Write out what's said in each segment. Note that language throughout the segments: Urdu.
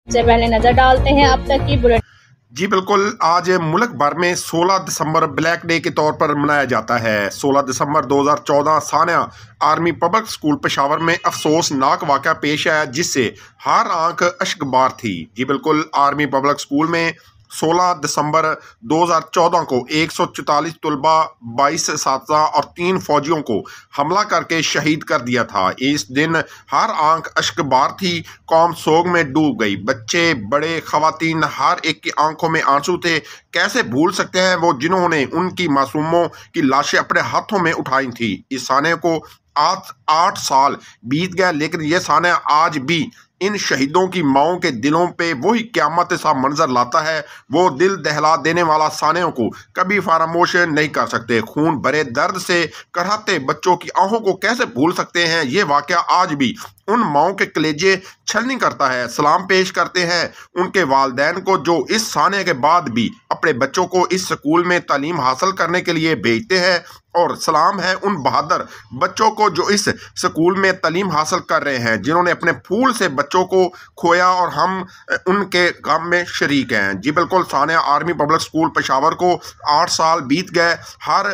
سے پہلے نظر ڈالتے ہیں اب تک کی بلٹ۔ جی بالکل، آج ملک بھر میں 16 دسمبر بلیک ڈے کے طور پر منایا جاتا ہے۔ 16 دسمبر 2014 Sania army public school Peshawar میں افسوسناک واقعہ پیش آیا جس سے ہر آنکھ اشک بار تھی۔ جی بالکل، آرمی پبلک سکول میں 16 دسمبر 2014 کو 144 طلبہ، 22 اساتذہ اور 3 فوجیوں کو حملہ کر کے شہید کر دیا تھا۔ اس دن ہر آنکھ اشک بار تھی، قوم سوگ میں ڈوب گئی، بچے بڑے خواتین ہر ایک کی آنکھوں میں آنسو تھے۔ کیسے بھول سکتے ہیں وہ جنہوں نے ان کی معصوموں کی لاشیں اپنے ہاتھوں میں اٹھائی تھیں۔ اس سانحے کو 8 سال بیت گئے، لیکن یہ سانحہ آج بھی ان شہیدوں کی ماؤں کے دلوں پہ وہی قیامت سا منظر لاتا ہے۔ وہ دل دہلا دینے والا سانحوں کو کبھی فراموش نہیں کر سکتے۔ خون بھرے درد سے کرہتے بچوں کی آنکھوں کو کیسے بھول سکتے ہیں؟ یہ واقعہ آج بھی ان ماؤں کے کلیجے چھلنی کرتا ہے۔ سلام پیش کرتے ہیں ان کے والدین کو جو اس سانحے کے بعد بھی اپنے بچوں کو اس سکول میں تعلیم حاصل کرنے کے لیے بھیجتے ہیں، اور سلام ہے ان بہادر بچوں کو جو اس سکول میں تعلیم حاصل کر رہے ہیں، جنہوں نے اپنے پھول سے بچوں کو کھویا اور ہم ان کے غم میں شریک ہیں۔ جی بالکل، سانحہ آرمی پبلک سکول پشاور کو 8 سال بیت گئے، ہر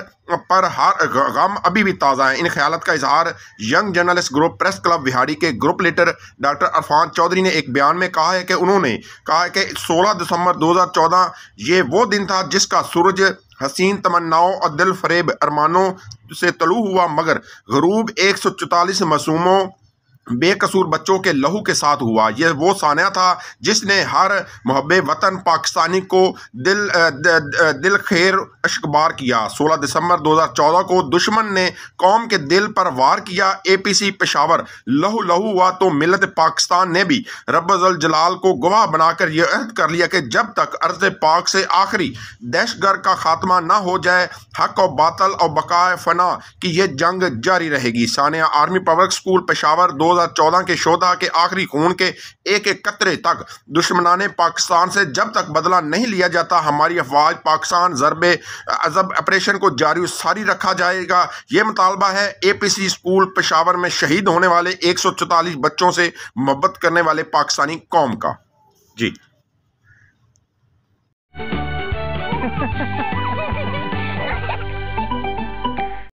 غم ابھی بھی تازہ ہے۔ ان خیالات کا اظہار young journalist group press club Vehari کے group leader doctor Irfan Chaudhry نے ایک بیان میں کہا ہے کہ انہوں نے کہا کہ 16 دسمبر 2014 یہ وہ دن تھا جس کا سورج حسین تمناؤں اور دل فریب ارمانوں سے طلوع ہوا، مگر غروب 144 معصوموں بے قصور بچوں کے لہو کے ساتھ ہوا۔ یہ وہ سانحہ تھا جس نے ہر محب وطن پاکستانی کو دل خیر اشکبار کیا۔ 16 دسمبر 2014 کو دشمن نے قوم کے دل پر وار کیا، APC پشاور لہو لہو ہوا تو ملت پاکستان نے بھی رب ذوالجلال کو گواہ بنا کر یہ عہد کر لیا کہ جب تک ارض پاک سے آخری دہشت گرد کا خاتمہ نہ ہو جائے، حق و باطل اور بقائے فنا کی یہ جنگ جاری رہے گی۔ سانحہ آرمی پبلک سکول پشاور 2014 کے شہداء کے آخری خون کے ایک ایک قطرے تک دشمنان پاکستان سے جب تک بدلہ نہیں لیا جاتا، ہماری افواج پاکستان ضرب عذب آپریشن کو جاری و ساری رکھا جائے گا۔ یہ مطالبہ ہے APC سکول پشاور میں شہید ہونے والے 144 بچوں سے محبت کرنے والے پاکستانی قوم کا۔ جی